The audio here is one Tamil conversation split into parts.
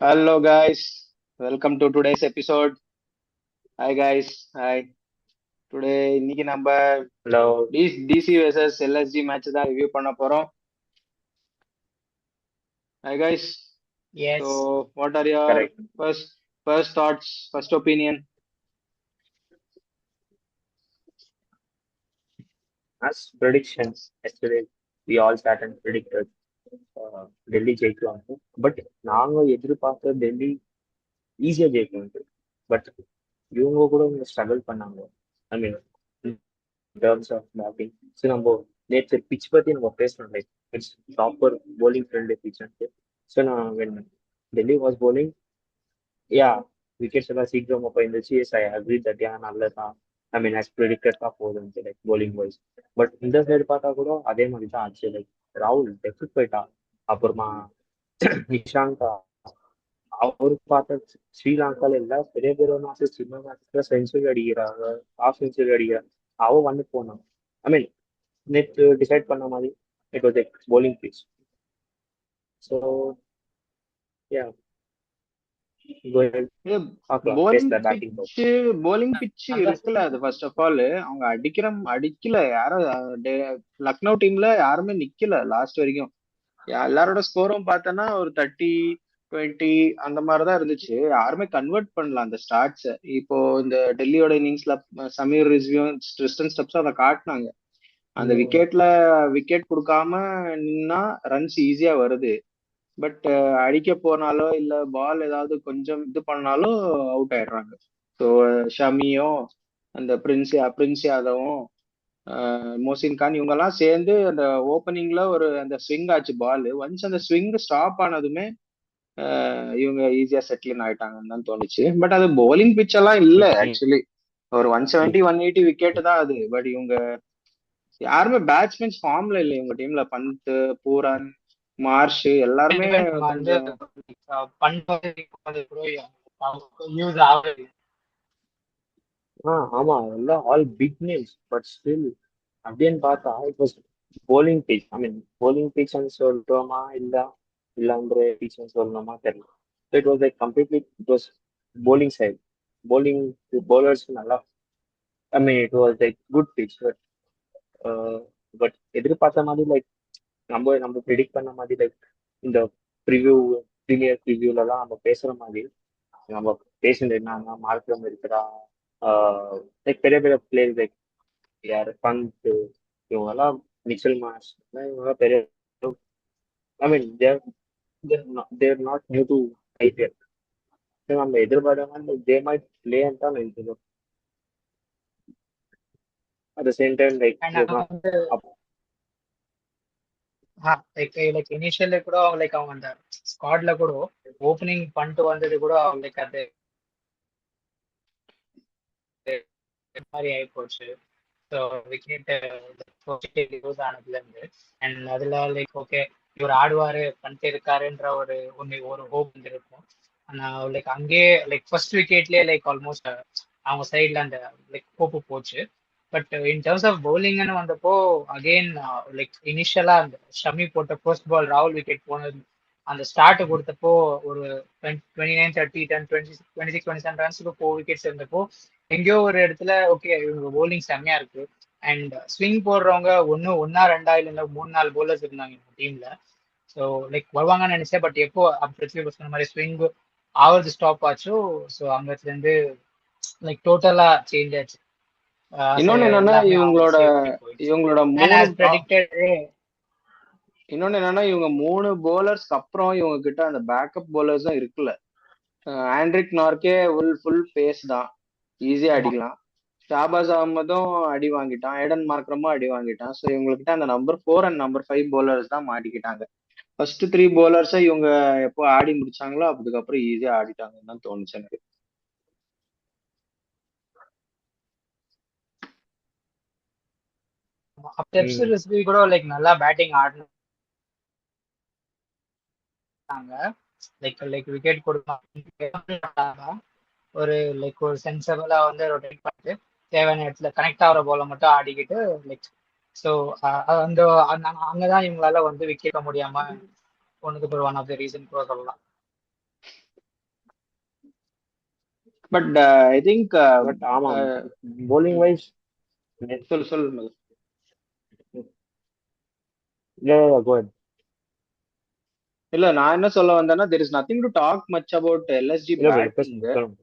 Hello guys, welcome to today's episode. Hi guys, hi. Today இன்னைக்கு நம்ம Hello. DC vs LSG match தான் ரிவ்யூ பண்ண போறோம். Hi guys. Yes, So what are your Correct. first thoughts, first opinion? As prediction, yesterday we all sat and predicted Delhi ஜெயிக்குவாங்க. பட் நாங்க எதிர்பார்த்த டெல்லி ஈஸியா ஜெயிக்குவாங்க. பட் இவங்க கூட கொஞ்சம் ஸ்ட்ரகிள் பண்ணாங்க. I mean terms of batting. So நம்ம நேற்று பிச் பத்தி நம்ம பேசணும், like it's proper bowling friendly pitch. So நான் when Delhi was bowling, yeah wickets எல்லாம் சீக்கிரமா போயிருந்துச்சு. Yes I agree that yeah நல்லதான். ஐ மீன் ஆஸ் ப்ரெடிக்டட் தான் போகுது லைக் bowling வைஸ். பட் இந்த சைடு பார்த்தா கூட அதே மாதிரி தான் ஆச்சு. லைக் ராகுல் டெஃபிட் போயிட்டா. அப்புறமா நிஷாங்கா அவரு பார்த்தா ஸ்ரீலங்கால எல்லா பெரிய பெரிய மேட்சஸ் சின்ன மேட்ச்ல செஞ்சுரி அடிக்கிறாங்க, ஹாஃப் செஞ்சுரி அடிக்கிறாங்க. அவ வந்து போனான். ஐ மீன் நேற்று டிசைட் பண்ண மாதிரி it was like bowling pitch. So yeah go ahead. பார்க்கலாம் போலிங் பேசல பேட்டிங். பிச்சு போலிங் பிச்சு நல்லா இருக்குல்ல. அது ஃபர்ஸ்ட் ஆஃப் ஆல் அவங்க அடிக்கல யாரும். லக்னோ டீம்ல யாருமே நிக்கல லாஸ்ட் வரைக்கும். எல்லாரோட ஸ்கோரும் பார்த்தோன்னா ஒரு 30-20 அந்த மாதிரிதான் இருந்துச்சு. யாருமே கன்வெர்ட் பண்ணல அந்த ஸ்டார்ட்ஸ். இப்போ இந்த டெல்லியோட இன்னிங்ஸ்ல சமீர் ரிஸ்வியும் ட்ரிஸ்டன் ஸ்டெப்ஸும் அதை காட்டினாங்க. அந்த விக்கெட் கொடுக்காம நின்னா ரன்ஸ் ஈஸியா வருது. பட் அடிக்க போனாலோ இல்ல பால் ஏதாவது கொஞ்சம் இது பண்ணாலும் அவுட் ஆயிடுறாங்க. ஸோ ஷமியும் அந்த பிரின்ஸ் யாதவும் மோசின் கான் இவங்கெல்லாம் சேர்ந்து அந்த ஓப்பனிங்ல ஒரு அந்த ஸ்விங் ஆச்சு பால். ஒன்ஸ் அந்த ஸ்விங் ஸ்டாப் ஆனதுமே இவங்க ஈஸியா செட்டில் ஆயிட்டாங்கன்னு தான் தோணுச்சு. பட் அது bowling பிச் எல்லாம் இல்ல ஆக்சுவலி. ஒரு 170-180 விக்கெட் தான் அது. பட் இவங்க யாருமே பேட்ஸ்மேன்ஸ் ஃபார்ம்ல இல்லை இவங்க டீம்ல. பந்த், பூரன், மார்ஷ் எல்லாருமே வந்து கொஞ்சம் பண்றது கூட யூஸ் ஆகுது. ஆமா, எல்லாம் all big names. But still அப்படின்னு பார்த்தா it was bowling pitch. I mean bowling pitchன்னு சொல்லிட்டோமா இல்லன்ற pitchன்னு சொல்லணுமா தெரியல. It was like completely it was bowling side. bowling bowlers நல்லா, I mean it was like good pitch. But எதிர்பார்த்த மாதிரி லைக் நம்ம நம்ம ப்ரிடிக்ட் பண்ண மாதிரி லைக் இந்த ப்ரிவ்யூ ப்ரீமியர் ப்ரிவ்யூலலாம் நம்ம பேசுற மாதிரி நம்ம பேசுனது என்னன்னா மார்க்கம் இருக்கிறா, லைக் பெரிய பெரிய பிளேயர் லைக் யார் பந்த், இவங்கெல்லாம் மிச்சல் மாஸ், இவங்கெல்லாம் பெரிய, I mean they're not new to IPL. நம்ம எதிர்பார்த்தா தே மைட் பிளேன்னு தான் நினைக்கிறோம். At the same time like வந்து லைக் இனிஷியல்ல கூட லைக் அவங்க அந்த ஸ்குவாட்ல கூட ஓப்பனிங் பண்ணிட்டு வந்தது கூட லைக் அது மாதிரி ஆகி போச்சு. ஸோ விக்கெட் யூஸ் ஆனதுல இருந்து அண்ட் அதுல லைக் ஓகே இவர் ஆடுவாரு பண்ணிட்டு இருக்காருன்ற ஒரு ஹோப் வந்து இருக்கும். ஆனா லைக் அங்கேயே லைக் ஃபர்ஸ்ட் விக்கெட்லயே லைக் ஆல்மோஸ்ட் அவங்க சைட்ல அந்த லைக் ஹோப்பு போச்சு. பட் இன் டர்ம்ஸ் ஆஃப் பவுலிங்னு வந்தப்போ அகெயின் லைக் இனிஷியலா அந்த ஷமி போட்ட ஃபர்ஸ்ட் பால் ராகுல் விக்கெட் போனது அந்த ஸ்டார்ட் கொடுத்தப்போ ஒரு 29-30 10 26 ரன்ஸுக்கு 4 விக்கெட்ஸ் இருந்தப்போ எங்கேயோ ஒரு இடத்துல ஓகே இவங்க bowling செம்மையா இருக்கு. அண்ட் ஸ்விங் போடுறவங்க ஒன்னா ரெண்டா இல்ல 3-4 bowlers இருந்தாங்க இந்த டீம்ல. ஸோ லைக் வருவாங்கன்னு நினைச்சேன். பட் எப்போ பிருத்வி சொன்ன மாதிரி ஸ்விங் ஆவறது ஸ்டாப் ஆச்சோ ஸோ அங்கத்துல இருந்து லைக் டோட்டலா சேஞ்ச் ஆச்சு. இன்னொன்னு என்னன்னா எல்லாமே அவங்க இவங்களோட சேஃப்டி போயிடுச்சு. இவங்களோட அண்ட் மூணு ஆஸ் ப்ரெடிக்டட் இன்னொன்னு என்னன்னா இவங்க 3 bowlers அப்புறம் இவங்க கிட்ட அந்த பேக்கப் bowlers தான் இருக்குல்ல. ஆண்ட்ரிக் நார்க்கே ஃபுல் பேஸ் தான், ஈஸியா அடிக்கலாம். ஷாபாஸ் அகமதும் அடி வாங்கிட்டான், ஏடன் மார்க்ரமும் அடி வாங்கிட்டான். ஸோ இவங்ககிட்ட அந்த நம்பர் 4 அண்ட் நம்பர் 5 bowlers தான் மாட்டிக்கிட்டாங்க. ஃபர்ஸ்ட் 3 bowlers இவங்க எப்போ ஆடி முடிச்சாங்களோ அதுக்கப்புறம் ஈஸியா ஆடிட்டாங்கன்னு தான் தோணுச்சு எனக்கு. ஸ்டெப்ஸ் ரிஸ்வி கூட லைக் நல்லா பேட்டிங் ஆடினாங்க. லைக் லைக் விக்கெட் கொடுப்பாங்க ஒரு சென்சபிளா வந்து ரொட்டேட் பண்ணிட்டு தேவையான இடத்துல கனெக்ட் ஆகிற போல மட்டும் ஆடிக்கிட்டு லைக் ஸோ அந்த அங்கதான் இவங்களால வந்து விக்கெட் முடியாம ஒன்றுக்கு ஒன் ஆஃப் த ரீசன் கூட சொல்லலாம். பட் ஐ திங்க் பட் ஆமாம், bowling வைஸ் சொல்லு மது. go ahead. இல்ல நான் என்ன சொல்ல வந்தேன்னா, there is nothing to talk much about LSG இல்ல bro, batting. சொல்லுங்க.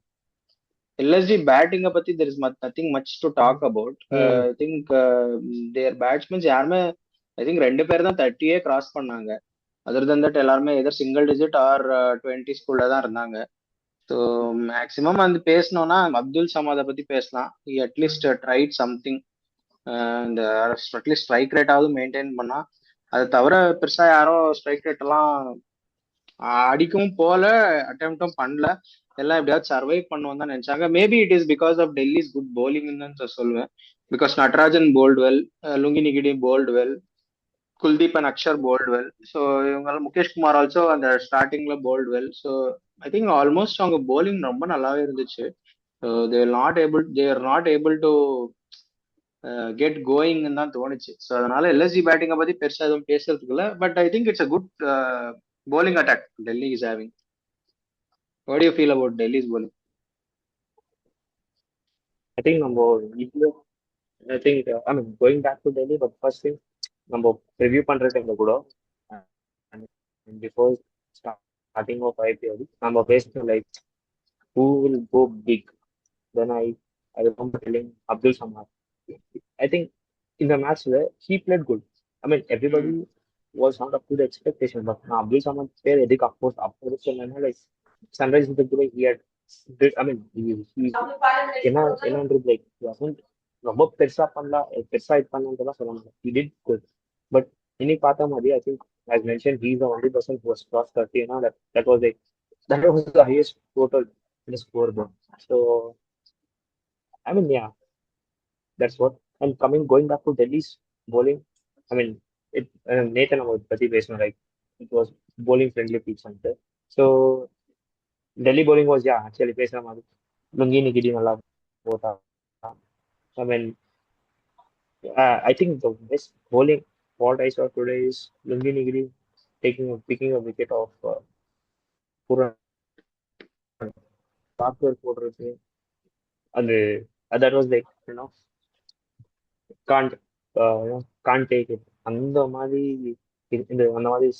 LSG batting பத்தி there is nothing much to talk about. ம் I think their batsmen யாருமே ஐ திங்க் 2 பேர் தான் 30 கிராஸ் பண்ணாங்க. அதர் than that எல்லாருமே எதர் சிங்கிள் டிஜிட் ஆர் 20s தான் இருந்தாங்க. ஸோ மேக்ஸிமம் வந்து பேசணும்னா அப்துல் சமாதை பத்தி பேசலாம். At least tried something. இந்த அட்லீஸ்ட் ஸ்ட்ரைக் ரேட்டாவது மெயின்டைன் பண்ணா. அதை தவிர பெருசா யாரும் ஸ்ட்ரைக் ரேட் எல்லாம் அடிக்கவும் போல, அட்டெம்ப்டும் பண்ணல. எல்லாம் எப்படியாவது சர்வைவ் பண்ணுவோம் தான் நினைச்சாங்க. Maybe it is because of Delhi's good bowling தான் சொல்லுவேன். Because Natarajan bowled well, Lungi Ngidi bowled well, Kuldeep and Axar bowled well. So இவங்க முகேஷ் குமார் ஆல்சோ அந்த ஸ்டார்டிங்ல bowled well. So I think almost அவங்க bowling ரொம்ப நல்லாவே இருந்துச்சு. So they're not able to get going தான் தோணுச்சு. ஸோ அதனால எல்எஸ்ஜி பேட்டிங்கை பத்தி பெருசா எதுவும் பேசுறதுக்கு இல்லை. But I think it's a good bowling attack Delhi is having. What do you feel about Delhi's bowling? I think நம்ம இது I think I mean going back to Delhi, but first thing நம்ம ரிவ்யூ பண்ற டைம்ல கூட பிஃபோர் ஸ்டார்டிங் ஆஃப் IPL நம்ம பேசணும் like who will go big. Then I remember telling Abdul Samad. I think in the match where he played good. I mean everybody was not up to the expectation, but Abdul Samad played எதுக்கு அப்போஸ் like Sunrise with the way he had I mean he என்னன்றது like he wasn't ரொம்ப பெருசா பண்ணலாம் பெருசா இது பண்ணலாம் சொல்ல முடியாது. He did good. But இன்னைக்கு பார்த்த மாதிரி I think as mentioned he is the only person who was crossed 30, that was like that was the highest total in the scoreboard. So I mean yeah, that's what. And going back to Delhi's bowling, I mean it Nathan about பத்தி பேசணும் like it was bowling friendly pitch center. So Delhi bowling was yeah actually பேசுற மாதிரி லுங்கி நிகிடி நல்லா போட்டா. I mean I think the best bowling what I saw today is Lungi Nigiri picking a wicket of Puran Thakur போடுறது அது that was like can't can't take it அந்த மாதிரி அந்த மாதிரி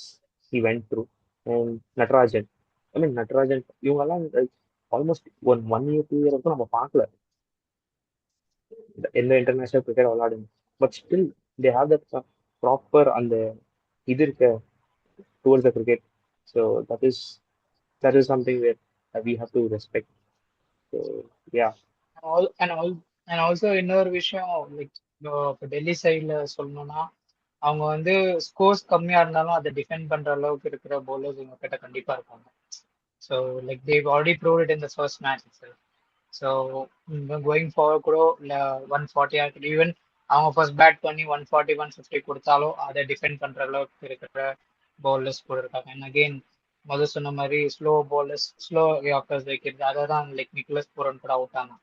he went through. And Natarajan, I mean Natarajan இவங்கெல்லாம் ஆல்மோஸ்ட் ஒன் இயர் 2 இயர் நம்ம பார்க்கல எந்த இன்டர்நேஷனல் கிரிக்கெட் விளையாடுங்க. But still they have that proper அந்த இது இருக்க towards the cricket. So that is something that we have to respect. So yeah. And also இன்னொரு விஷயம் லைக் இப்போ டெல்லி சைட்ல சொல்லணும்னா அவங்க வந்து ஸ்கோர்ஸ் கம்மியா இருந்தாலும் அதை டிஃபெண்ட் பண்ற அளவுக்கு இருக்கிற பவுலர்ஸ் இவங்க கிட்ட கண்டிப்பா இருப்பாங்க. So like they've already proved it in the first match itself. So going forward கூட இல்லை 140 ஆகிட்டு ஈவன் அவங்க ஃபர்ஸ்ட் பேட் பண்ணி 140 150 கொடுத்தாலும் அதை டிஃபெண்ட் பண்ற அளவுக்கு இருக்கிற பவுலர்ஸ் கூட இருக்காங்க. அண்ட் அகெயின் முதல் சொன்ன மாதிரி ஸ்லோ பவுலர்ஸ் ஸ்லோ யாக்கர்ஸ் வைக்கிறது அதை தான் லைக் நிக்லஸ் பூரன் கூட அவுட் ஆனாங்க.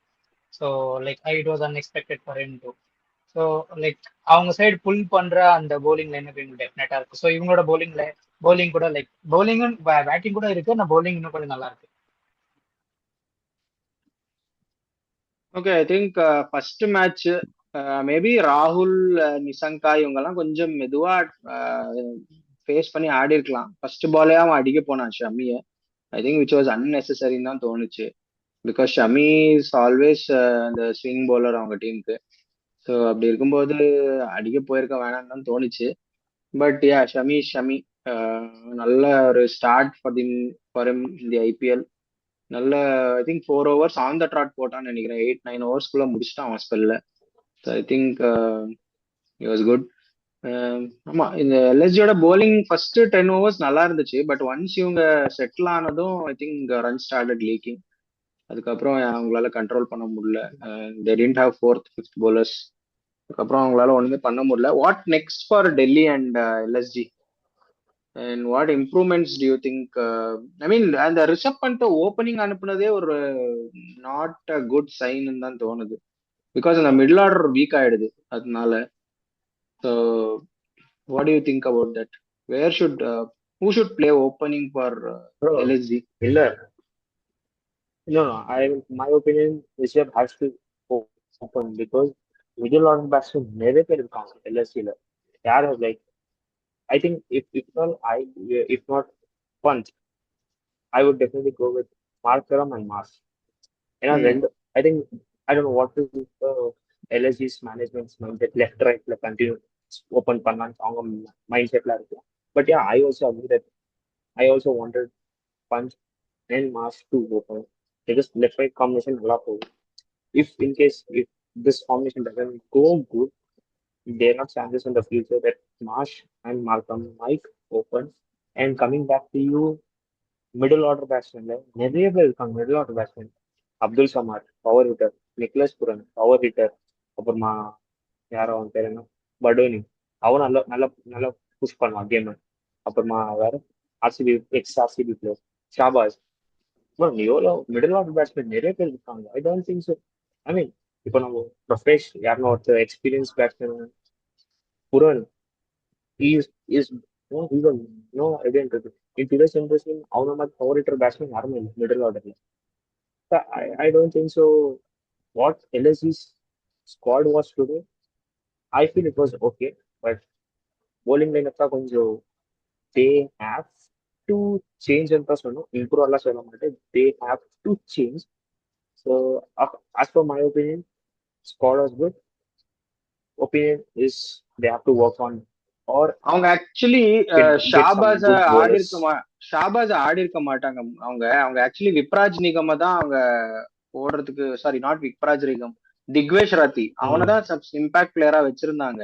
So like it was unexpected for him to. So like அவங்க சைடு புல் பண்ற அந்த பவுலிங் லைன் டெஃபினட்டா இருக்கு. ஸோ இவங்களோட பவுலிங் கூட லைக் பவுலிங்கும் பேட்டிங் கூட இருக்கு. அந்த பவுலிங் இன்னும் கொஞ்சம் நல்லா இருக்கு. Okay, I think first match maybe ராகுல் நிசங்கா இவங்கெல்லாம் கொஞ்சம் மெதுவா ஃபேஸ் பண்ணி ஆடி இருக்கலாம். ஃபர்ஸ்ட் பாலே அவன் அடிக்க போனான் ஷமியை. ஐ திங்க் விச் வாஸ் அன்னெசரின்னு தான் தோணுச்சு. பிகாஸ் ஷமி இஸ் ஆல்வேஸ் அந்த ஸ்விங் பவுலர் அவங்க டீமுக்கு. ஸோ அப்படி இருக்கும்போது அடிக்க போயிருக்க வேணாம்னு தான் தோணுச்சு. பட் யா ஷமி நல்ல ஒரு ஸ்டார்ட் ஃபார் இம் இந்த ஐபிஎல். நல்ல I think 4 overs on the trot போட்டான்னு நினைக்கிறேன். 8-9 hours முடிச்சுட்டான் அவன் ஸ்பெல்ல. So I think it was good. ஆமா, இந்த எல்எஸ்ஜியோட போலிங் ஃபர்ஸ்ட் 10 overs நல்லா இருந்துச்சு. பட் ஒன்ஸ் இவங்க செட்டில் ஆனதும் I think run started leaking. அதுக்கப்புறம் அவங்களால கண்ட்ரோல் பண்ண முடியல. They didn't have 4th 5th bowlers. அதுக்கப்புறம் அவங்களால ஒண்ணுமே பண்ண முடியல. What next for Delhi and LSG? And what improvements do you think? I mean அந்த ரிஷப் பண்ட் ஓப்பனிங் அனுப்புனதே ஒரு நாட் அ குட் சைன் தான் தோணுது. பிகாஸ் அந்த மிடில் ஆர்டர் வீக் ஆயிடுது அதனால. So what do you think about that? Where should who should play opening for LSG? இல்ல No, no. My opinion, Rishabh has to open because middle order batsmen நிறைய பேர் இருக்காங்க LSC ல. யார் like I think if not Pant, I would definitely go with Markaram and Mas. ஏன்னா ம் ரெண்டு I think I don't know what is the LSG's management's mindset left rightல continue open பண்ணலான்னு அவங்க மைண்ட் செட்ல இருக்கு. But yeah, I also agree that I also wanted Punch and Mas to open because left right combination நல்லா போகும். If in case if this combination doesn't go good, there are chances in the future that Marsh and Markham might open. And coming back to you, middle order batsmen, நிறைய பேர் இருக்காங்க middle order batsmen. Abdul Samad power hitter, Nicholas Pooran power hitter, அப்புறமா யாரோ அவன் பேர் என்ன படோனி, அவன் நல்ல நல்ல நல்லா புஷ் பண்ணுவான் கேம். அப்புறமா வேற ஆர்சிபி ஆர்சிபி பிளேயர் ஷாபாஸ். எவ்வளோ மிடில் ஆர்டர் பேட்ஸ்மேன் நிறைய பேர் இருக்காங்க. I don't think so. I mean இப்போ நம்ம ப்ரொஃபேஷ் யாருன்னா ஒருத்தர் experience batsman Pooran is no idea இருக்கு. இன் டுடேஸ் ஜென்ரேஷன் அவன மாதிரி பவர் ஹிட்டர் பேட்ஸ்மேன் யாருமே இல்லை மிடில் ஆர்டர்ல. I don't think so. What LSG's squad was today, I feel it was okay, but bowling lineup தான் கொஞ்சம் they have to change and improve எல்லாம் சொல்ல மாட்டேன். They have to change. So as per my opinion, squad was good. Opinion is they have to work on or அவங்க ஆக்சுவலி get some ஷாபாஸ good ஆடி bowlers. இருக்க ஷாபாஸ ஆடி இருக்க மாட்டாங்க. அவங்க அவங்க ஆக்சுவலி விப்ராஜ் நிகம தான் அவங்க போடுறதுக்கு, சாரி நாட் விப்ராஜ் நிகம், திக்வேஷ் ராத்தி அவனை தான் இம்பாக்ட் பிளேயரா வச்சிருந்தாங்க.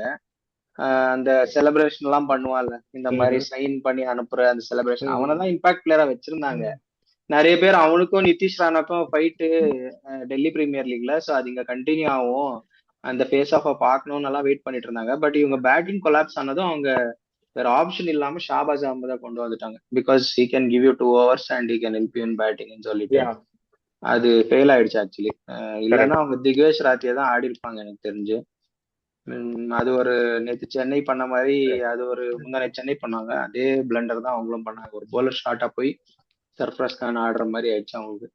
அந்த செலிப்ரேஷன் எல்லாம் பண்ணுவான்ல, இந்த மாதிரி சைன் பண்ணி அனுப்புற அந்த செலிப்ரேஷன், அவனை தான் இம்பாக்ட் பிளேயரா வச்சிருந்தாங்க. நிறைய பேர் அவனுக்கும் நிதிஷ் ராணாக்கும் ஃபைட்டு டெல்லி பிரீமியர் லீக்ல, ஸோ அது இங்க கண்டினியூ ஆகும், அந்த ஃபேஸ் ஆஃப பார்க்கணும்னு எல்லாம் வெயிட் பண்ணிட்டு இருந்தாங்க. பட் இவங்க பேட்டிங் கொலாப்ஸ் ஆனதும் அவங்க வேற ஆப்ஷன் இல்லாம ஷாபாஸ் அஹமதா கொண்டு வந்துட்டாங்க. Because he can give you 2 hours and he can help you in பேட்டிங்னு சொல்லிட்டு Yeah, அது ஃபெயில் ஆயிடுச்சு ஆக்சுவலி. இல்லைன்னா correct. அவங்க திக்வேஷ் ராத்தியை தான் ஆடி இருப்பாங்க எனக்கு தெரிஞ்சு. அது ஒரு நேத்து சென்னை பண்ண மாதிரி, அது ஒரு முந்தானே சென்னை பண்ணாங்க, அதே பிளண்டர் தான் அவங்களும் பண்ணாங்க. ஒரு போலர் ஷார்ட்டா போய் சர்ஃப்ராஸ் கான் ஆடுற மாதிரி ஆயிடுச்சு அவங்களுக்கு.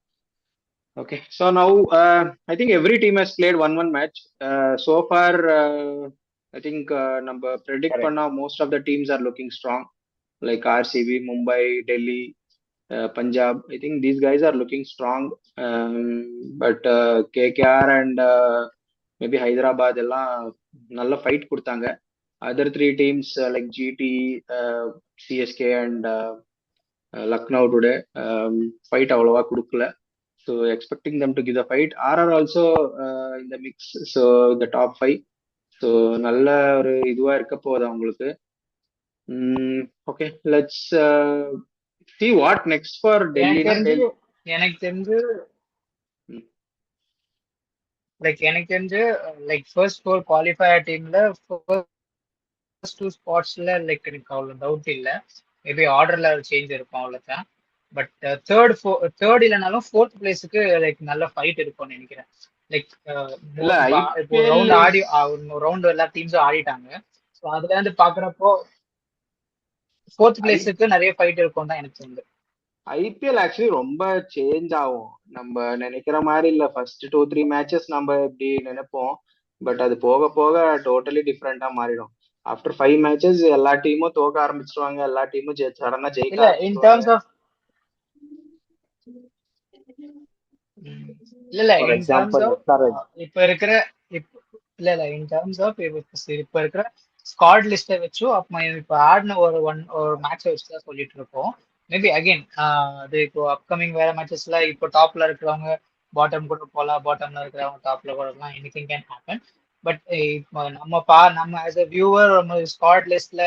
Okay, so now I think every team has played one match. So far, I think நம்ம predict Correct. பண்ணா most of the teams are looking strong, like RCB, Mumbai, Delhi, Punjab. I think these guys are looking strong. But KKR and maybe Hyderabad எல்லாம் நல்ல ஃபைட் கொடுத்தாங்க. Other 3 teams like GT, CSK and Lucknow today fight அவ்வளவா கொடுக்கல. So expecting them to give the fight. RR also in the mix, so the top 5. So நல்ல ஒரு இதுவா இருக்க போகுது அவங்களுக்கு. Okay, let's see what next for Delhi. எனக்கு தெரிஞ்சு லைக் ஃபர்ஸ்ட் 4 குவாலிஃபயர் டீம்ல ஃபர்ஸ்ட் 2 ஸ்பாட்ஸ்ல லைக் எனக்கு அவ்வளவு டவுட் இல்ல. மேபி ஆர்டர்ல சேஞ்ச் இருக்கும் அவ்வளவுதான். பட் தேர்ட் இல்லைனாலும் 4th பிளேஸுக்கு லைக் நல்ல ஃபைட் இருக்கும்னு நினைக்கிறேன். லைக் இப்போ ரவுண்ட் ஆடி ரவுண்ட் எல்லா டீம்ஸும் ஆடிட்டாங்க. ஸோ அதுல இருந்து பாக்குறப்போ 4th பிளேஸுக்கு நிறைய ஃபைட் இருக்கும் தான் எனக்கு தோணுது. ஐபிஎல் ஆக்சுவலி ரொம்ப சேஞ்ச் ஆகும். நம்ம நினைக்கிற மாதிரி இல்ல. ஃபர்ஸ்ட் 2-3 மேட்சஸ் நம்ம இப்படி நினைப்போம், பட் அது போக போக டோட்டலி டிஃப்ரெண்டா மாறிடும். ஆஃப்டர் 5 மேட்சஸ் எல்லா டீமும் தோக்க ஆரம்பிச்சிருவாங்க, எல்லா டீமும் சடனா ஜெயிக்க இல்ல இன் டர்ம்ஸ் ஆஃப் இல்ல இன் டர்ம்ஸ் ஆஃப் இப்ப இருக்கிற இன் டர்ம்ஸ் ஆஃப் இப்ப இருக்கிற ஸ்குவாட் லிஸ்ட வச்சு அப்ப இப்ப ஆடின ஒரு மேட்சை வச்சு தான் சொல்லிட்டு இருக்கோம். மேபி அகைன் அது இப்போ அப்கமிங் வேற மேட்சஸ்ல இப்போ டாப்ல இருக்கிறவங்க பாட்டம் கூட போகலாம், பாட்டம்ல இருக்கிறவங்க டாப்ல போடலாம், எனிதிங் கேன் ஹேப்பன். பட் இப்போ நம்ம ஆஸ் அ வியூவர் நம்ம ஸ்குவாட் லிஸ்ட்ல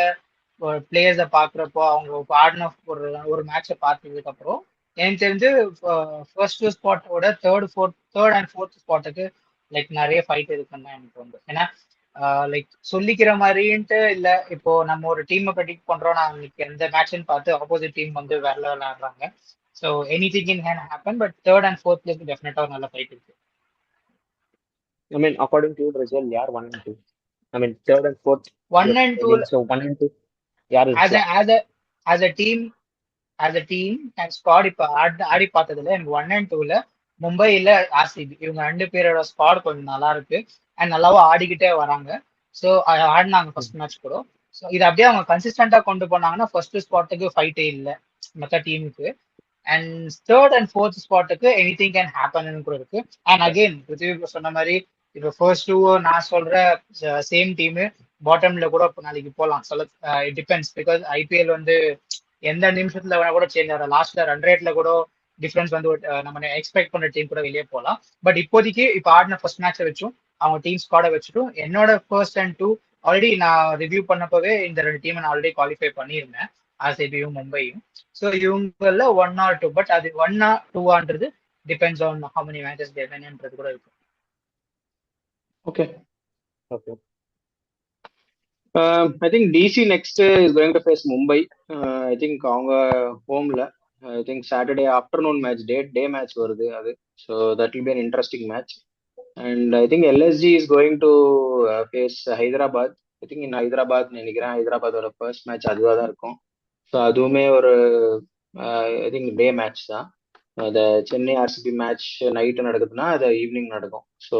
ஒரு பிளேயர்ஸை பாக்குறப்போ அவங்க ஆடின ஒரு மேட்சை பார்த்ததுக்கு அப்புறம் எனக்கு தெரிஞ்சு ஃபர்ஸ்ட் 2 ஸ்பாட்டோட தேர்ட் அண்ட் ஃபோர்த் ஸ்பாட்டுக்கு லைக் நிறைய ஃபைட் இருக்குன்னு தான் எனக்கு தோணுது. ஏன்னா லைக் சொல்லிக்கிற மாதிரின்ட்டு இல்ல, இப்போ நம்ம ஒரு டீமை ப்ரெடிக்ட் பண்றோம், நான் எந்த மேட்ச்னு பார்த்து ஆப்போசிட் டீம் வந்து வேற லெவல் ஆடுறாங்க. So anything can happen. But third and fourth பிளேஸ்க்கு டெஃபினட்டா ஒரு நல்ல ஃபைட் இருக்கு. I mean, according to the result, yeah, 1 and 2. I mean, third and fourth. 1 and 2. So 1 and 2. Yeah. As a team and squad இப்ப ஆடி பார்த்ததுல எனக்கு 1 and 2ல மும்பை இல்ல ஆர்சிபி, இவங்க 2 பேரோட ஸ்குவாட் கொஞ்சம் நல்லா இருக்கு அண்ட் நல்லாவும் ஆடிக்கிட்டே வராங்க. ஸோ ஆடினாங்க ஃபர்ஸ்ட் மேட்ச் கூட. ஸோ இது அப்படியே அவங்க கன்சிஸ்டண்டா கொண்டு போனாங்கன்னா ஃபர்ஸ்ட் ஸ்பாட்டுக்கு ஃபைட்டே இல்லை மற்ற டீமுக்கு. அண்ட் தேர்ட் அண்ட் ஃபோர்த் ஸ்பாட்டுக்கு எனி திங் கேன் ஹேப்பன் கூட இருக்கு. அண்ட் அகெயின் பிருத்திவி சொன்ன மாதிரி இப்போ ஃபர்ஸ்ட் டூ நான் சொல்ற சேம் டீமு பாட்டம்ல கூட இப்போ நாளைக்கு போகலாம். சொல்ல இட் டிபெண்ட்ஸ், பிகாஸ் ஐபிஎல் வந்து எந்த நிமிஷத்துல வேணா கூட சேஞ்ச் ஆகிடும். லாஸ்ட்ல ரன் ரேட்ல கூட டிஃபரன்ஸ் வந்து நம்ம எக்ஸ்பெக்ட் பண்ற டீம் கூட வெளியே போகலாம். பட் இப்போதைக்கு இப்போ ஆடின ஃபர்ஸ்ட் மேட்சை வச்சும் அவங்க டீம் ஸ்குவாடை வச்சுட்டும் என்னோட ஃபர்ஸ்ட் அண்ட் டூ ஆல்ரெடி நான் ரிவ்யூ பண்ணப்பவே இந்த 2 டீமை நான் ஆல்ரெடி குவாலிஃபை பண்ணியிருந்தேன், ஆர்சிபியும் மும்பையும். ஸோ இவங்கள 1 or 2, பட் அது 1 or 2 depends on how many matches they வின்ன்றது கூட இருக்கும். Okay. Okay. I think DC next is going to face Mumbai. I think அவங்க ஹோம்ல I think Saturday afternoon match, day match வருது அது. So that will be an interesting match. And I think LSG is going to face Hyderabad. I think in Hyderabad நினைக்கிறேன் ஹைதராபாதோட ஃபர்ஸ்ட் மேட்ச் அதுவாக தான் இருக்கும். ஸோ அதுவுமே ஒரு ஐ திங்க் டே மேட்ச் தான். அந்த சென்னை ஆர்சிபி மேட்ச் நைட்டு நடக்குதுன்னா அது ஈவினிங் நடக்கும். So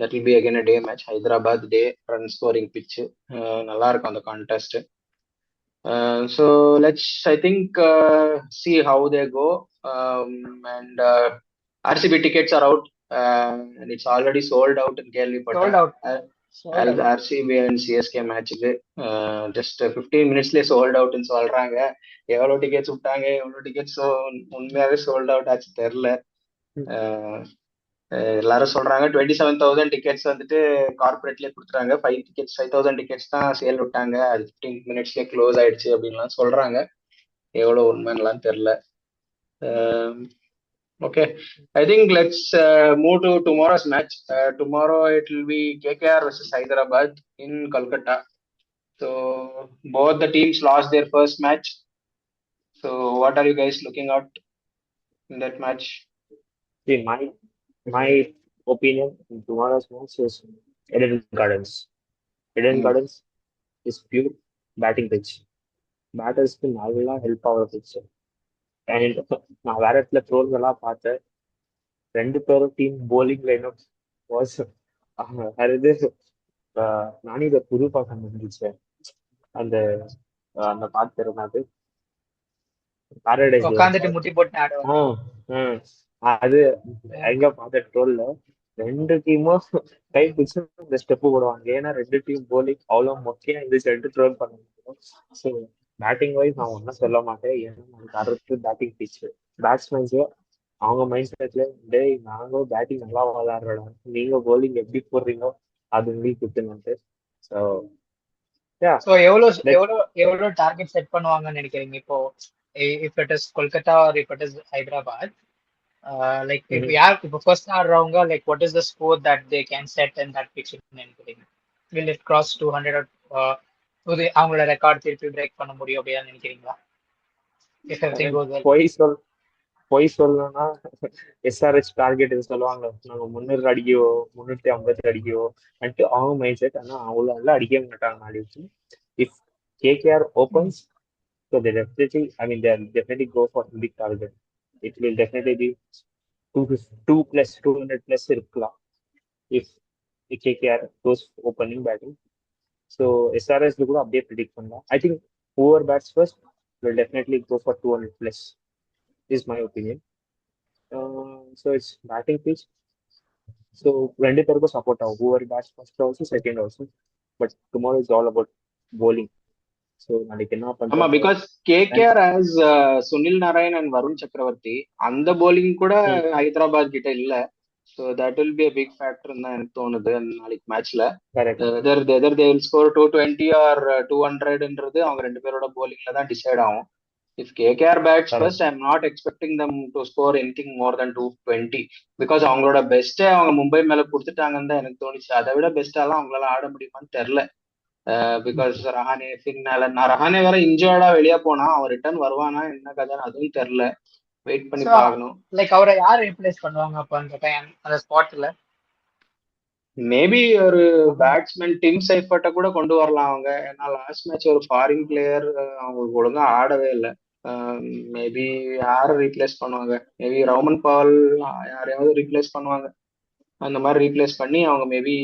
that will be again a day match. Hyderabad day run scoring pitch. நல்லா இருக்கும் அந்த contest. So let's I think see how they go. And RCB tickets are out and it's already sold out in Sold out. RCB and CSK மேட்சுக்கு ஜஸ்ட் 15 minutesலயே சோல்ட் அவுட்னு சொல்றாங்க. எவ்வளவு டிக்கெட்ஸ் விட்டாங்க, எவ்வளவு டிக்கெட்ஸ் உண்மையாவே சோல்ட் அவுட் ஆச்சு தெரியல. எல்லாரும் சொல்றாங்க 27,000 டிக்கெட்ஸ் வந்துட்டு கார்பரேட்லயே கொடுத்துறாங்க, 5,000 டிக்கெட்ஸ் தான் சேல் விட்டாங்க, அது 15 minutesலயே க்ளோஸ் ஆயிடுச்சு அப்படின்லாம் சொல்றாங்க. எவ்வளவு உண்மைன்னுலாம் தெரியல. Okay, I think let's move to tomorrow's match. Tomorrow it will be KKR versus Hyderabad in Kolkata. So both the teams lost their first match. So what are you guys looking out in that match? See, my opinion in tomorrow's match is Eden Gardens. Eden Gardens is pure batting pitch. பேட்டர்ஸ்க்கு நல்லா ஹெல்ப் ஆகிற பிச். அண்ட் நான் வேற இடத்துல ட்ரோல்ஸ் எல்லாம் பார்த்தேன், 2 பேரும் டீம் போலிங் லைனப் வாஸ் வேற இது. நானும் இதை புது பார்க்க முடிஞ்சிச்சு. அந்த அந்த பாட்டு இருந்தாது பாரடைஸ், உட்காந்துட்டு முட்டி போட்டு ஆடுவாங்க. அது எங்க பார்த்த ட்ரோல்ல 2 டீமும் கை பிடிச்சு இந்த ஸ்டெப்பு போடுவாங்க. ஏன்னா 2 டீம் போலிங் அவ்வளோ மொக்கையா இருந்துச்சு, ட்ரோல் பண்ண முடியும். ஸோ பேட்டிங் வைஸ் நான் ஒன்றும் சொல்ல மாட்டேன், ஏன்னா நமக்கு அடுத்து பேட்டிங் பிச். பேட்ஸ்மேன்ஸு அவங்க மைண்ட் செட்ல டேய் நாங்களும் பேட்டிங் நல்லா விளாடுறோம், நீங்க போலிங் எப்படி போடுறீங்களோ அது உங்களுக்கு குத்துனு. ஸோ ஸோ எவ்வளோ டார்கெட் செட் பண்ணுவாங்கன்னு நினைக்கிறீங்க இப்போ, if it is Kolkata or if it is Hyderabad? Like இப்போ ஃபர்ஸ்ட் ஆடுறவங்க like what is the score that they can set in that pitch நினைக்கிறீங்க? Will it cross 200? அவங்களோட ரெக்கார்ட் திருப்பி பிரேக் பண்ண முடியும் அப்படின்னு நினைக்கிறீங்களா? பொய் சொல்லணும்னா SRH டார்கெட் சொல்லுவாங்க, நாங்க 300 அடிக்கவோ 350 அடிக்கவோ வந்துட்டு அவங்க மைண்ட் செட். ஆனா அவ்வளோ எல்லாம் அடிக்க மாட்டாங்க நாளைக்கு. If KKR opens, so they definitely, I mean they'll definitely go for big target. It will definitely be 200 plus இருக்கலாம் if KKR goes opening batting. So SRH கூட அப்படியே ப்ரிடிக்ட் பண்ணலாம். I think whoever bats first will definitely go for 200 plus is my opinion. So it's batting pitch, so 2 பேருக்கும் சப்போர்ட் ஆகும், whoever bats first also second also. But tomorrow is all about bowling. So நாளைக்கு என்ன பண்றோம்? ஆமா, because KKR has Sunil Narine and Varun சக்கரவர்த்தி, அந்த bowling கூட ஹைதராபாத் கிட்ட இல்ல. So that will be a big factor தான் எனக்கு தோணுது நாளைக்கு மேட்ச்ல. whether they will score 220 or 200ன்றது அவங்க 2 பேரோட bowlingல தான் டிசைட் ஆகும். If KKR bats first, I'm not expecting them to score anything more than 220 because அவங்களோட பெஸ்ட்டே அவங்க மும்பை மேல கொடுத்துட்டாங்கன்னு தான் எனக்கு தோணுச்சு. அதை விட பெஸ்டாலாம் அவங்களால ஆட முடியுமான்னு தெரியல. பிகாஸ் ரஹானே வேற இன்ஜர்டா வெளியே போனா, அவன் ரிட்டர்ன் வருவானா என்ன கதைன்னு அதுவும் தெரியல. வெயிட் பண்ணி பார்க்கணும். லைக் அவரை யார் ரீப்ளேஸ் பண்ணுவாங்க அப்ப அந்த டைம் அந்த ஸ்பாட்ல? மேபி ஒரு பேட்ஸ்மேன் டிம் சைஃபர்ட்ட கூட கொண்டு வரலாம் அவங்க. ஏன்னா லாஸ்ட் மேட்ச் ஒரு ஃபாரின் பிளேயர் அவங்க ஒழுங்கா ஆடவே இல்லை. மேபி யாரை ரீப்ளேஸ் பண்ணுவாங்க, மேபி ரோமன் பால் யாரையாவது ரீப்ளேஸ் பண்ணுவாங்க. அந்த மாதிரி ரீப்ளேஸ் பண்ணி அவங்க மேபி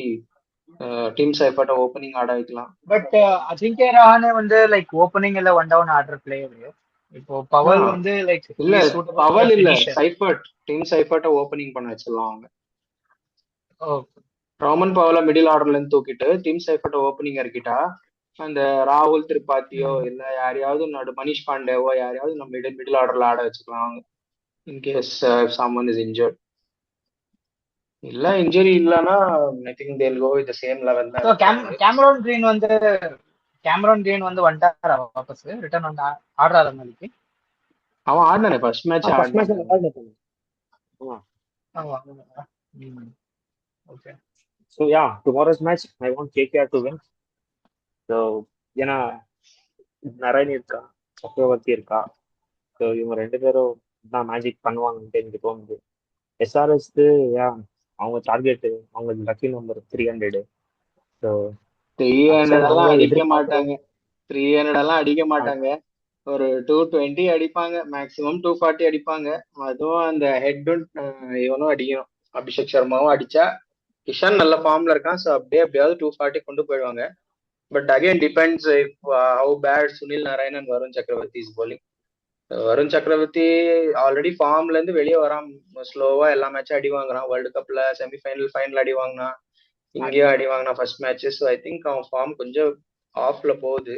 டீம் சைஃபர்ட்ட ஓப்பனிங் ஆட வைக்கலாம். பட் அஜிங்கே ரஹானே வந்து லைக் ஓப்பனிங் இல்ல ஒன் டவுன் ஆடுற பிளேயர். இப்போ பவல் ஆஹ் வந்து லைக் இல்ல சூட்டபிள் பவல் இல்ல, ஃபினிஷர். சைஃபர்ட், டீம் சைஃபர்ட்ட ஓப்பனிங் பண்ண வச்சிடலாம் அவங்க. ஓ ரோமன் பவலை மிடில் ஆர்டர்ல இருந்து தூக்கிட்டு டீம் சைஃபர்ட்ட ஓப்பனிங் இறக்கிட்டா அந்த ராகுல் திரிபாத்தியோ இல்ல யாரையாவது மனிஷ் பாண்டேவோ யாரையாவது நம்ம மிடில் ஆர்டர்ல ஆட வச்சுக்கலாம் இன்கேஸ் சம்மன் இஸ் இன்ஜர்ட். இல்ல இன்ஜுரி இல்லைன்னா I think they'll go with same level தான் ஸோ இருப்பாங்க. கேமரான் கிரீன் வந்து வந்துட்டாரா வாபஸ் ரிட்டர்ன் வந்து ஆடுறாரு நாளைக்கு? அவன் ஆடினானே ஃபர்ஸ்ட் மேட்ச் ஃபர்ஸ்ட் மேட்ச் ஆடினான். நல்லா இருந்துச்சு. Okay. So yeah tomorrow's match I want KKR to win. So ஏன்னா நரேன் இருக்கா, சக்கரவர்த்தி இருக்கா, ஸோ இவங்க 2 பேரும் தான் மேஜிக் பண்ணுவாங்கன்ட்டு எனக்கு தோணுது. எஸ்ஆர்எஸ்க்கு அவங்க டார்கெட், அவங்க லக்கி நம்பர் 300. ஸோ 300 எல்லாம் அடிக்க எதிர்பார்க்குறோம். மாட்டாங்க, 300 எல்லாம் அடிக்க மாட்டாங்க. ஒரு 220 அடிப்பாங்க, மேக்ஸிமம் 240 அடிப்பாங்க. அதுவும் அந்த ஹெட் இவனும் அடிக்கணும், அபிஷேக் சர்மாவும் அடிச்சா. கிஷான் நல்ல ஃபார்ம்ல இருக்கான், ஸோ எப்படியாவது 240 கொண்டு போயிடுவாங்க. But again depends how bad Sunil Narine and Varun Chakravarthy is bowling. Varun சக்கரவர்த்தி ஆல்ரெடி ஃபார்ம்ல இருந்து வெளியே வரான், ஸ்லோவா எல்லா மேட்சும் அடி வாங்குறான். வேர்ல்டு கப்ல செமிஃபைனல் ஃபைனல் அடி வாங்கினான், இங்கேயும் அடி வாங்கினா first match. So I think அவன் ஃபார்ம் கொஞ்சம் ஆஃப்ல போகுது.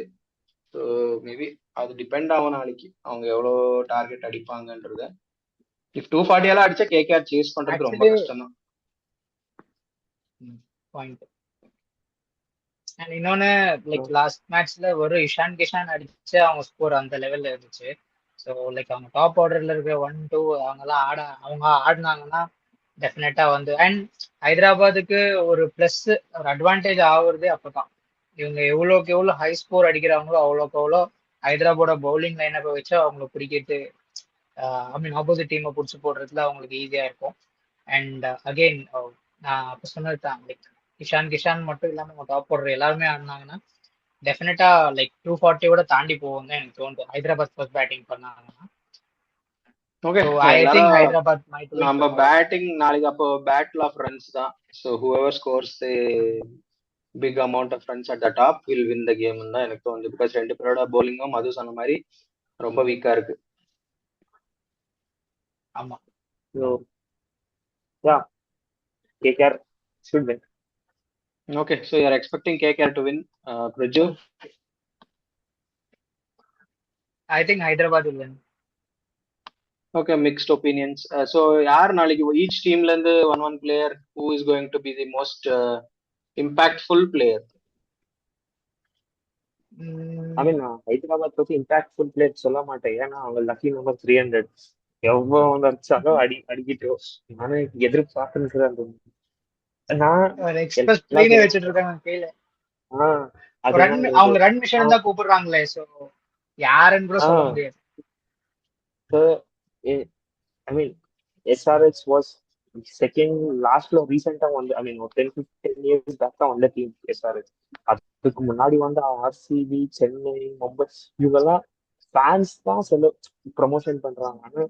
ஸோ மேபி அது டிபெண்ட் ஆகும் நாளைக்கு அவங்க எவ்வளோ டார்கெட் அடிப்பாங்கன்றத. இஃப் 240 எல்லாம் அடிச்சா கேகேஆர் சேஸ் பண்றது ரொம்ப கஷ்டம் தான். பாயிண்ட். அண்ட் இன்னொன்னு லைக் லாஸ்ட் மேட்ச்ல ஒரு இஷான் கிஷான் அடிச்சு அவங்க ஸ்கோர் அந்த லெவல்ல இருந்துச்சு. ஸோ லைக் அவங்க டாப் ஆர்டர்ல இருக்கிற 1-2 அவங்கெல்லாம் அவங்க ஆடினாங்கன்னா டெஃபினட்டா வந்து அண்ட் ஹைதராபாத்துக்கு ஒரு பிளஸ் ஒரு அட்வான்டேஜ் ஆகுறதே அப்பதான். இவங்க எவ்வளோக்கு எவ்வளோ ஹை ஸ்கோர் அடிக்கிறாங்களோ அவ்வளோக்கு எவ்வளோ ஹைதராபாட பவுலிங் லைனப்பை வச்சு அவங்களை பிடிக்கிட்டு ஐ மீன் ஆப்போசிட் டீமை பிடிச்சி போடுறதுல அவங்களுக்கு ஈஸியா இருக்கும். அண்ட் அகெயின் நான் அப்போ சொன்னது தான் லைக் கிஷான் மட்டும் இல்லாம அவங்க டாப் போடுற எல்லாருமே ஆடினாங்கன்னா டெஃபினட்டா லைக் 240 தாண்டி போகும் தான் எனக்கு தோணுது ஹைதராபாத் ஃபர்ஸ்ட் பேட்டிங் பண்ணாங்கன்னா. Okay, I think Hyderabad might win நம்ம பேட்டிங் நாளைக்கு அப்போ பேட்டில் ஆஃப் ரன்ஸ் தான். So whoever scores big amount of runs at the top will win the game தான் எனக்கு தோணுது. பிகாஸ் 2 பேரோட பவுலிங்கும் மது சொன்ன மாதிரி ரொம்ப வீக்கா இருக்கு. ஆமா. So yeah KKR should win. Okay, so you're expecting KKR to win, Praju? I think Hyderabad will win. Okay, mixed opinions. So yaar naliki each team la irundhu one player who is going to be the most impactful player? I mean Hyderabad பத்தி இம்பாக்ட்ஃபுல் பிளேயர் சொல்ல மாட்டேன், ஏன்னா அவங்க லக்கி நம்பர் 300 எவ்வளவு வந்தாலும் அடிக்கிட்டு நானும் எதிர்பார்த்துன்னு அந்த அவங்க ரன் மிஷன் தான் கூப்பிடுறாங்களே, சோ யாருன்னு கூட சொல்ல முடியாது. I mean SRH was second lastல ரீசெண்டா வந்து I mean 10-15 years பேக் தான் வந்த டீம் SRH. அதுக்கு முன்னாடி வந்து ஆர்சிபி, சென்னை, மும்பை இவங்கெல்லாம் ஃபேன்ஸ் தான் சொல்ல ப்ரமோஷன் பண்றாங்க. ஆனா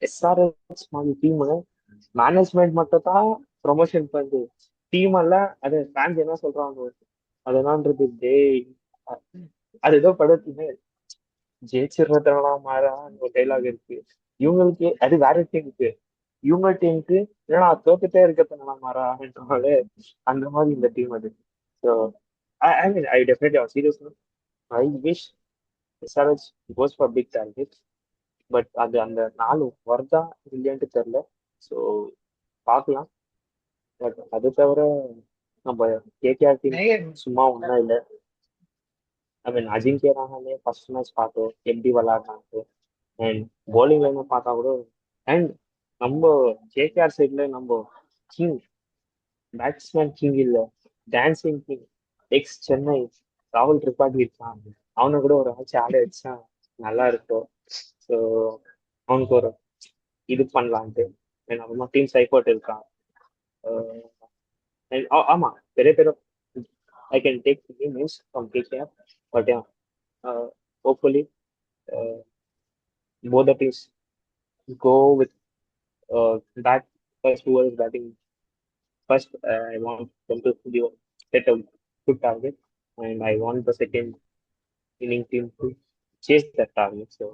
SRH மாதிரி டீம் மேனேஜ்மெண்ட் மட்டும் தான் ப்ரமோஷன் பண்ணுது, டீம் எல்லாம் அது ஃபேன்ஸ் என்ன சொல்றாங்க அதெல்லாம்ன்றது அது ஏதோ படத்துமே ஜெயிச்சிடுறதெல்லாம் மாறா ஒரு டைலாக் இருக்கு. இவங்களுக்கு அது வேற டீமுக்கு, இவங்க டீமுக்கு ஏன்னா தோத்துட்டே இருக்கிறதுனால மாறான்றனால அந்த மாதிரி இந்த டீம் அது. So I mean I definitely seriously I wish SRH goes for big target. But அது அந்த 4 வருதா இல்லையான்ட்டு தெரியல. ஸோ பார்க்கலாம். பட் அது தவிர நம்ம கேகேஆர் டீம் சும்மா ஒன்றும் இல்லை. ஐ மீன் அஜிங்கே ரஹானே ஃபர்ஸ்ட் மேட்ச் பார்த்தோம் எப்படி விளையாடுறாங்க, அண்ட் பவுலிங் லைனை பார்த்தா கூட. அண்ட் நம்ம கேகேஆர் சைட்ல நம்ம கிங் பேட்ஸ்மேன் கிங் இல்லை, டான்சிங் கிங் எக்ஸ் சென்னை ராகுல் திரிபாதி இருக்கான். அவனை கூட ஒரு ஆச்சு ஆட வச்சா நல்லா இருக்கும். ஸோ அவனுக்கு ஒரு இது பண்ணலான்ட்டு. அப்புறமா டீம் சைபோர்ட் இருக்கான். ஆமா பெரிய பெரிய I can take names from KKR, but yeah, hopefully both the teams go with bat first, who is batting first. I want them to set a good target, and I want the second inning team to chase that target. So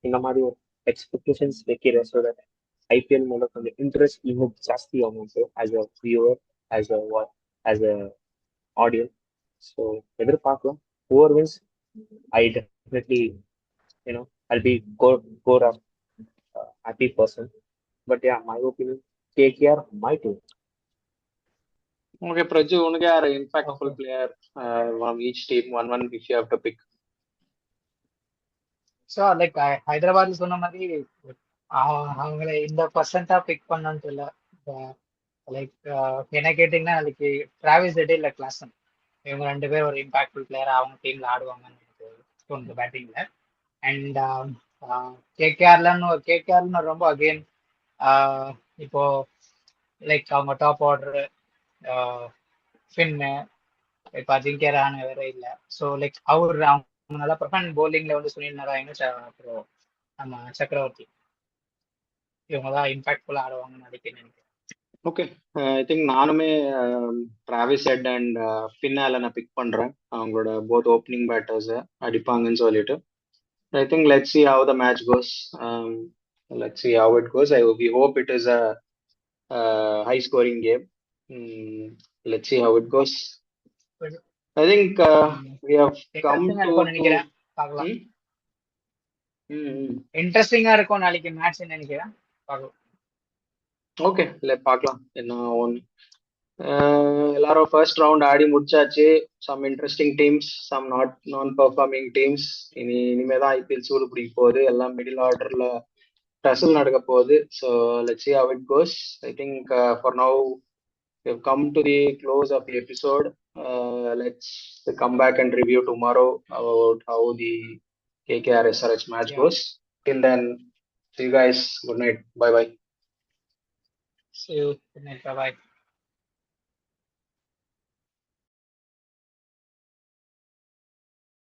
இந்த மாதிரி ஒரு எக்ஸ்பெக்டேஷன்ஸ் வைக்கிறேன், ஸோ தட் ஐபிஎல் மேல கொஞ்சம் இன்ட்ரெஸ்ட் இன்னும் ஜாஸ்தி ஆகும் as a viewer, as a as a audience. So எதிர்பார்க்கலாம். Over wins I definitely I'll be go happy person. But yeah, my opinion, KKR might win. Okay, Praju, உனக்கு யார் impactful player from each team? One if you have to pick. So like ஹைதராபாத்ல சொன்ன மாதிரி அவங்கள இந்த பர்சன்டா பிக் பண்ணணும்னு இல்லை. லைக் என்ன கேட்டிங்கன்னா நாளைக்கு டிராவிஸ் ஹெட் இல்லை கிளாசன், இவங்க 2 பேர் ஒரு இம்பாக்ட்ஃபுல் பிளேயர் அவங்க டீம்ல ஆடுவாங்கன்னு எனக்கு தோணுது பேட்டிங்ல. அண்ட் கேகேஆர்ல ரொம்ப அகெயின் இப்போ லைக் அவங்க டாப் ஆர்டர் ஃபின்னு, இப்போ அஜிங்கிய ரஹானே வேற இல்லை. ஸோ லைக் அவங்க நல்லா பர்ஃபார்ம் போலிங்ல வந்து சுனில் நாராயண், அப்புறம் நம்ம சக்கரவர்த்தி, இவங்க தான் இம்பாக்ட்ஃபுல்லா ஆடுவாங்கன்னு நினைக்கிறேன். ஓகே, ஐ திங்க் நானுமே டிராவிஸ் ஹெட் அண்ட் ஃபின் ஆலனை பிக் பண்றேன். அவங்களோட போத் ஓப்பனிங் பேட்டர்ஸ் அடிப்பாங்கன்னு சொல்லிட்டு. I think let's see how the match goes. Let's see how it goes. We hope it is a high-scoring game. Let's see how it goes. I think we have come இன்ட்ரெஸ்டிங்கா to. இருக்கும்னு நினைக்கிறேன். பார்க்கலாம். இன்ட்ரெஸ்டிங்கா இருக்கும் நாளைக்கு மேட்ச் நினைக்கிறேன். பார்க்கலாம். ஓகே, பார்க்கலாம் என்ன ஒன்று. எல்லாரும் ஃபர்ஸ்ட் ரவுண்ட் ஆடி முடிச்சாச்சு. Some interesting teams, some non performing teams. இனிமே தான் ஐபிஎல் சூடு பிடிக்க போகுது. எல்லாம் மிடில் ஆர்டர்ல டசல் நடக்க போகுது. So let's see how it goes. I think for now we have come to the close of the episode. Let's come back and review tomorrow about how the KKR SRH match goes. Till then, see you guys. Good night. Bye bye. See you. Good night. Bye bye.